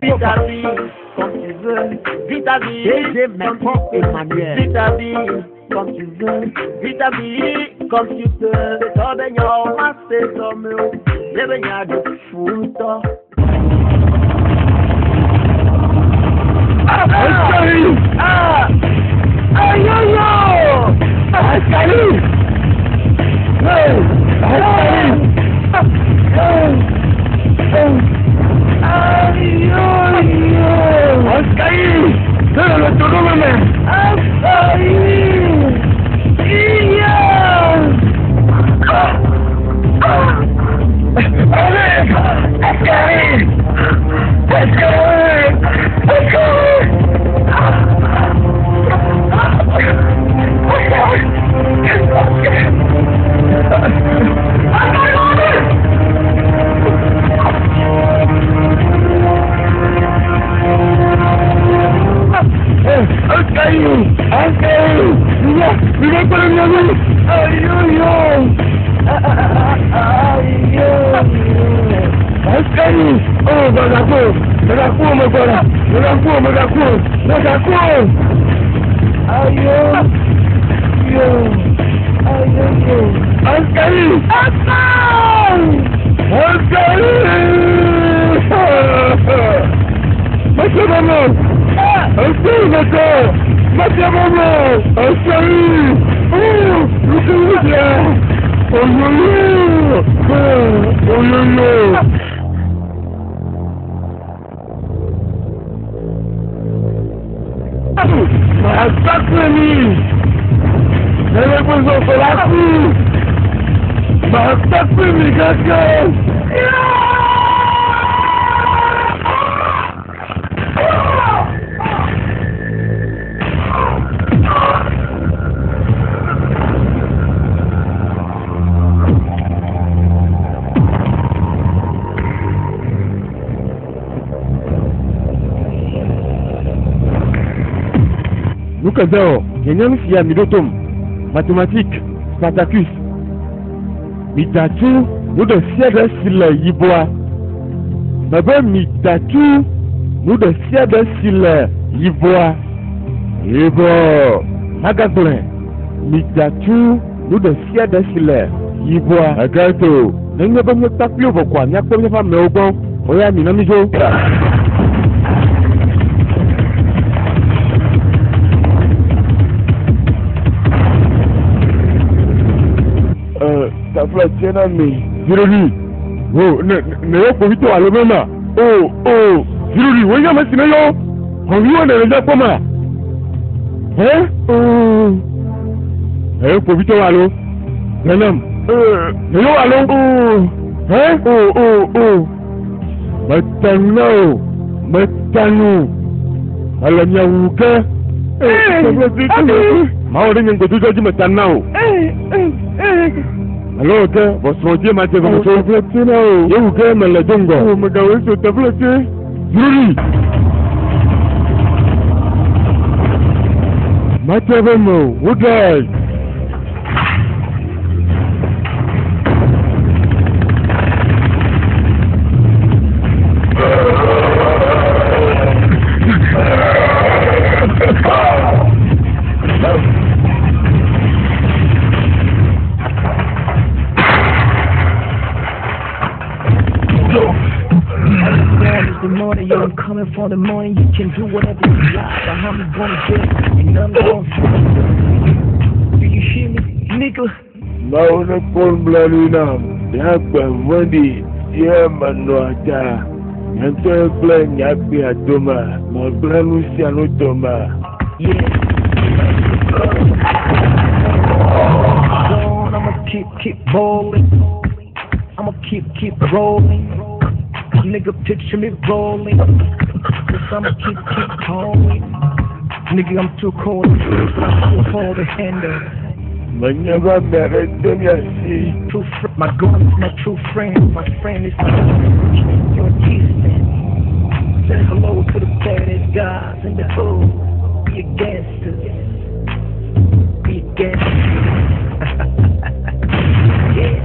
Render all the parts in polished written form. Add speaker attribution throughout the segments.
Speaker 1: Vis ta vie comme tu veux. Vis ta vie. DJ Maître Emmanuel. Vis ta vie comme tu veux. Vis ta vie comme tu peux. C'est toi, Benyo, ma c'est comme eux. Les baignades de foot.
Speaker 2: Zao, Kenyam Sia Midotom, mathématiques, Spartacus. Mitatu, nous de Siada Silla Yiboa. Baba Mitatu, nous de Siada Silla Yiboa. Yibo, Magabolin. Mitatu, nous de Siada Silla Yiboa. Agato, n'est pas mieux tapio pourquoi, n'y a pas mieux femme, mais au bon, oya Minamijo.
Speaker 3: Tafla tena mi
Speaker 2: Ziroli. Oh, ne yo povito alomema. Oh, Ziroli, wenga masina yo. Hongiwa ne reja koma. Povito alo. Nanam. Ne yo alo. Matano. Alamya wuka. Maori nyengo tujoji matanao. Alors que votre Dieu m'a dit que vous êtes me le dongo. Vous me gavez sur ta flotte. Yuri. Matevemo, Woodley.
Speaker 1: I'm coming for the money, you can do whatever you like, but how me gonna get it, and I'm gonna do you hear me, nigga?
Speaker 3: Mauna pon blanina, yakba wandi, manuata, yanto plan yakbi atoma, ma planu siano toma.
Speaker 1: Yeah. I'ma keep rolling. I'ma keep rolling. Nigga, picture me rolling. Cause I'ma keep calling. Nigga, I'm too cold. I'm too cold to handle.
Speaker 3: Never married them, you see.
Speaker 1: My gun is my true friend. My friend is my true. You're a G-man. Say hello to the baddest guys in the hood. Be a gangster. Be a gangster. Yeah.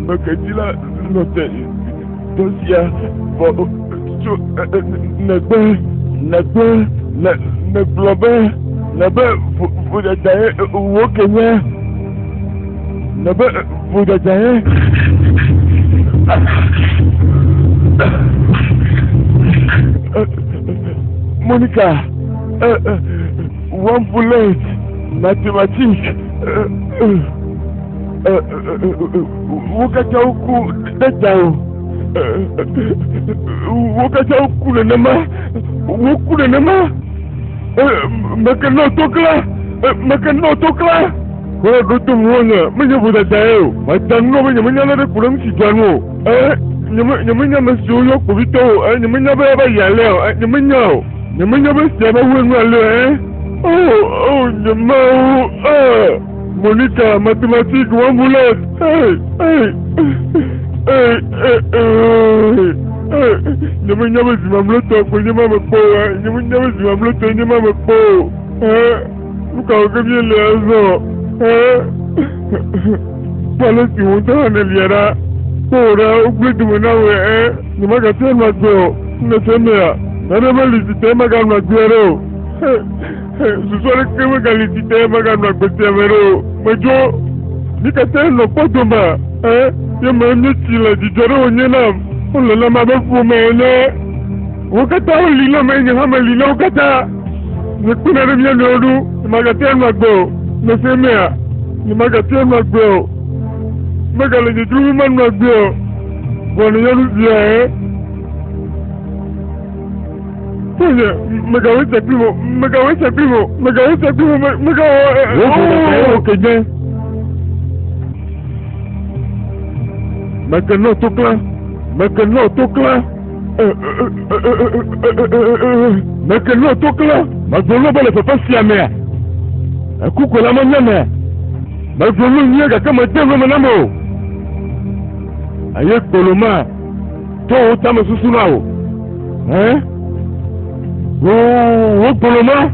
Speaker 3: Makajila note dosia bo so na globe na be fuda jaye wokenye na be fuda jaye Monica one bullet mathematics wakacha huku dajao wakacha huku nema makano tokla kwa doto mwanya mwenye buda jayo matano mwenye nare kulam sijano nyamanya masuyo kubito nyamanya baba yaleo nyamanya baba wenwa leo nyamau Monica mathematics one bullet nyamanya zimamloto kwenye mama po nyamanya zimamloto kwenye mama po ukaongea lezo pale kiunta aneliera pora ukwetu mnawe nyamaga tena go nasemea nana sistema kama gwero susore kama kali sistema kama gwero majo nikateno podoma yamanya chila dijoro nyena olala mabafu mene wakata olilo menya kama lilo kata nikuna remia nodu magatema go nasemea magatema go magala jidru man go bwana yarudia Oye, magaweza primo. Kenye. Makano tokla. Magolo bale papa siamea. Akuko la manyama. Magolo nyega kama tembo manamo. Aye koloma. To utama susunao. Poloma?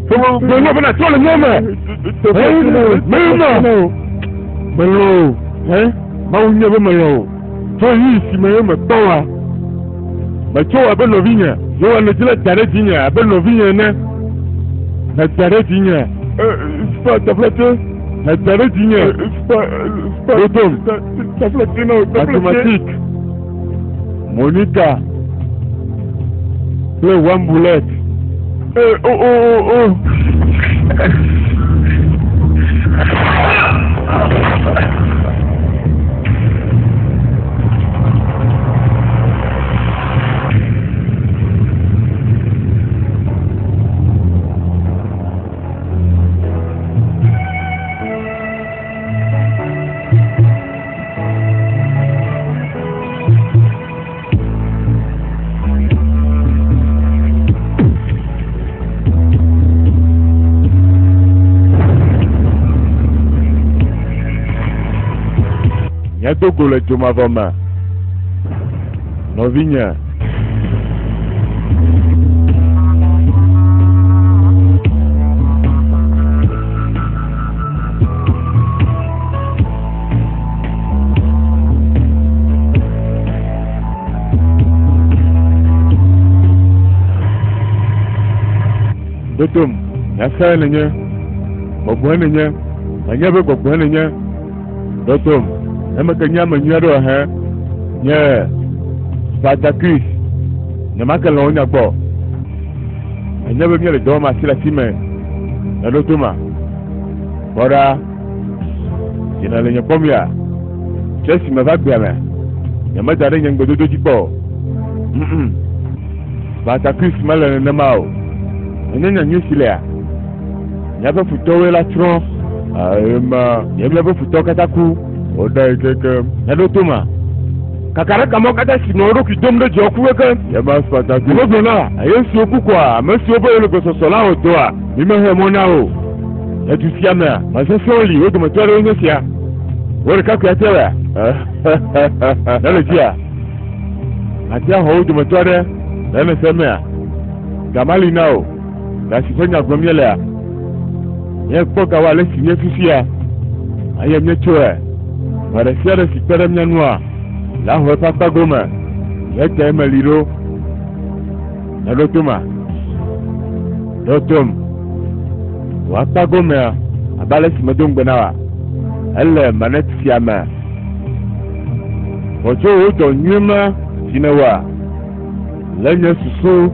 Speaker 3: Poloma bana tola nyama. Malo. Maunya be malo. To yisi mayema toa. Macho abe novinya. Yo anejila tarejinya abe novinya na. Na tarejinya. Spa tablete. Na tarejinya. Spa. Tablete no. Mathematique. Monica. Play one bullet. Togo le Joma Voma Novinya Dotum Yasa nenye Bogwenenye Manyabe bogwenenye Dotum Emakanya manyaro ha nye Spartacus Namaka lonya bo Anyabe nyele doma sila sime Nalotuma Bora Jina lenye pomya Chesi mevagbiame Nyamada renye ngododo jipo Spartacus malene nemao Nyenya nyusilea Nyabe futowe la tron Nyebe futowe kataku Oda ikeke Nalotuma Kakaraka mokata sinoro kidomde jokuweke Yaba Spartacus Ngobona Ayensi oku kwa Amesi obo yelo sosola otoa Mimehe mona o Yatusiyamea Masesoli Odo matwale onyesia Wole kaku yatewe Nalejia Atia ho odo matwale Nane semea Gamali nao Kasifanya gwamyelea Nye poka wale sinye fisia aye mnyechoe marasiara sipere mnyanua la ho papa goma yete maliro na dotuma dotum wapa goma abale simadong benawa elle manet siama ojo ojo nyuma sinawa lanya susu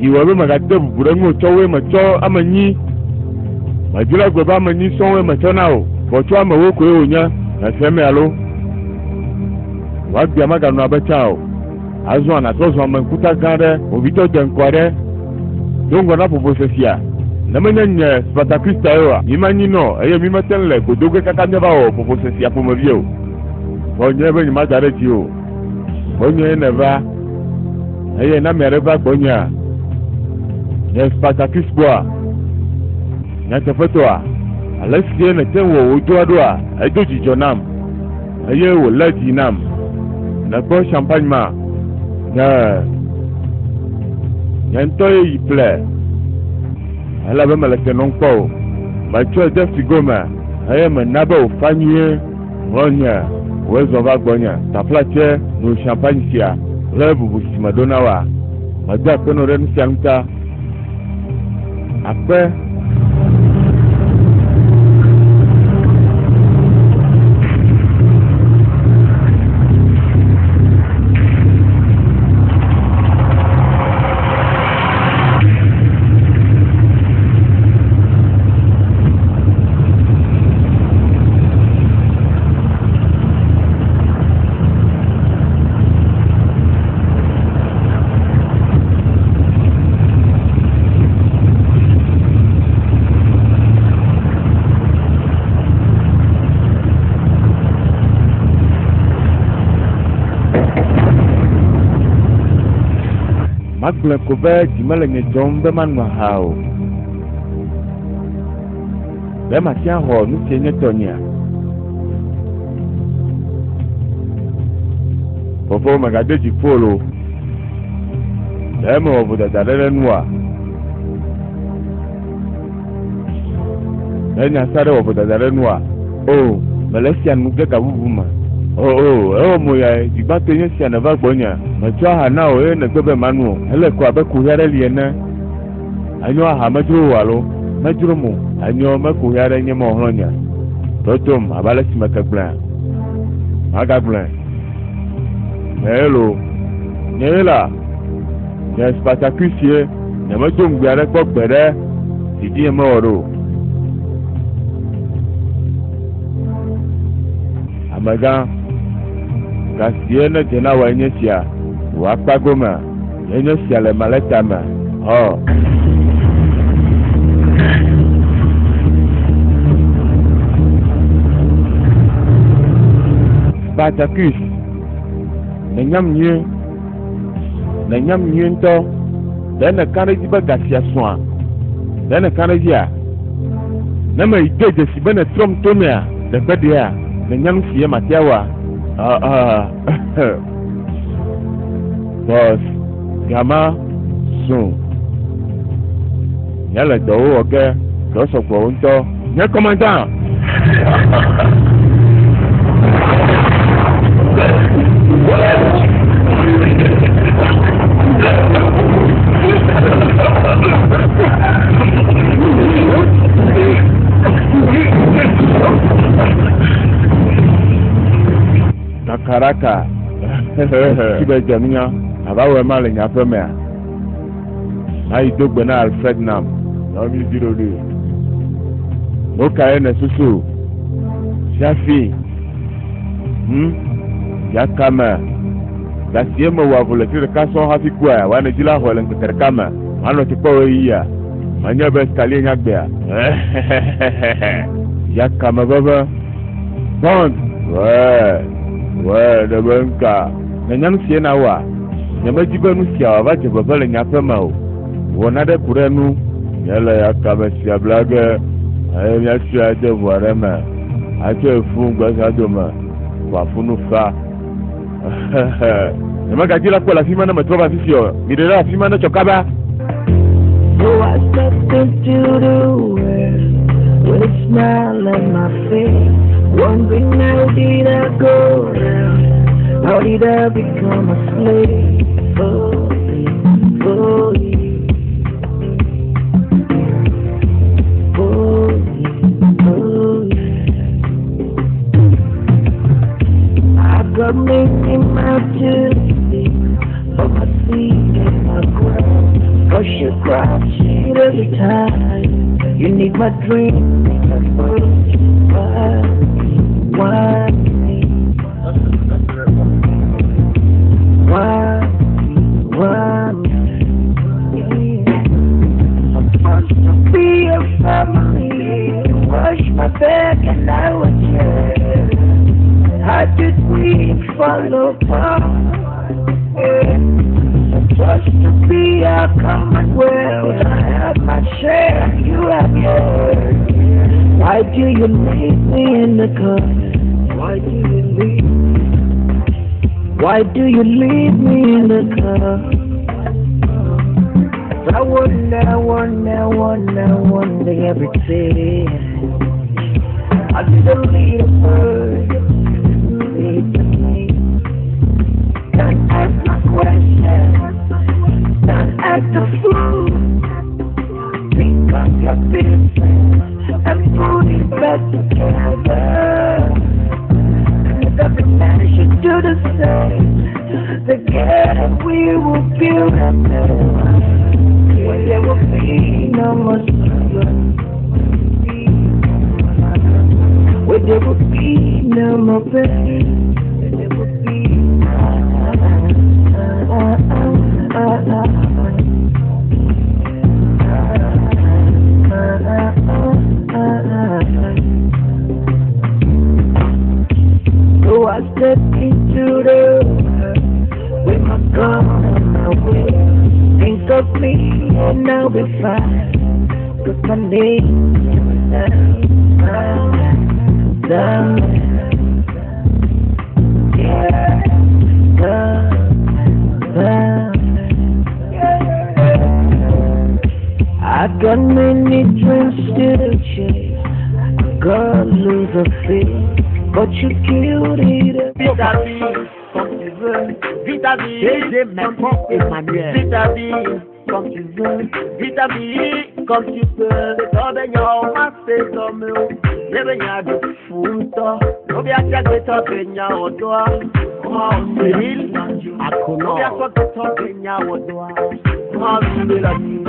Speaker 3: iwabe magade buburango chowe macho amanyi majula goba amanyi sonwe macho nao bocho amawoko yonya na seme alo wabia magano abachao azo na tozo mankuta gare obito denkware dongo na poposesia na manyanya Spartacus tayo imanyi no eye mimatenle kodoge kakanya bawo poposesia pomavio bonye be ni magare tio bonye neva eye na mereba bonya ya Spartacus boa na tafatoa alasie na tenwo ojoadoa ajoji jonam eye wo laji nam na ko champagne ma na yantoye iple ala ba malake non ko ma cho de figoma eye manaba ofanye wonya wezo ba gbonya taplache no champagne sia lebu busi madona wa maja kono ren sianta ape magle ko be dimale nye jombe manwa hao be matia ho nu tienye tonya popo magade ji polo demo obuda dalele nwa enya sare obuda dalele nwa o Malaysia nuge kabubuma o moya jigbato yen sia na va gbonya macho ha na o e na gbe manu ele ko abeku yare liena anyo ha majuro walo majuro mu anyo maku yare nye mo hronya totom abale si makagblaa magagblaa hello nela ya Spartacus ye na majom gbiare ko gbere idi mo oro amaga kasiena tena wanyesia wakagoma yenyesia le maletama Spartacus nenyam nye nto dana kanaji ba gasia soa dana kanajia na ma iteje si bana trom tomia de bedia nenyam sie matiawa boss gama so yala do oge do so ko nto nye commandant Takaraka kibe jamia abawe male nyafemea ai dogbe na Alfred Nam na mi dirolu okaye na susu shafi yakama dasiema wa volatile kaso hafi kwa wana jila holen keterkama ano tipo iya manya beskali nyagbea yakama baba bond ouais de banka nyanu sie na wa nyamajiba nu sia wa baje babale nyapema o wona de kurenu yala yakama sia blaga ay ya sia de warema ache funga sadoma kwa funufa nyamaga jila kwa la fima na matroba fisio midera fima na chokaba
Speaker 1: so I stepped into the world with a smile on my face. Wondering how did I go down? How did I become a slave for you? For you, for you, for you. I got many mountains, but my feet and my ground. Cause you cry shit every time. You need my dream, my first. Why me? I'm supposed to be a family. Wash my back and I was here. How did we fall apart? Supposed to be a commonwealth. I have my share, you have yours. Why do you leave me in the car? Why do you leave? Why do you leave me in the car? I wonder every day. I didn't lead a bird, lead to me. Don't ask my questions, don't act a fool. Think of your business and put it back together. If every man should do the same, together we will build a new life where there will be no more struggle, where there will be no more pain, where there will be So I step into the world with my gun on my way. Think of me and I'll be fine. Cause my name is down. Yeah, down. I got many dreams to chase. I got lose a faith. But you killed it.
Speaker 4: Vis-à-vis, comme tu veux. Vis-à-vis, maintenant Emmanuel. Vis-à-vis, comme tu veux. Vis-à-vis, comme tu peux. C'est baignant, c'est comme l'eau. Les baignats de founta. L'obia de baignat au doigt. Moi, Cyril, à Kono. L'obia de baignat au doigt. Moi, je vais la nuit.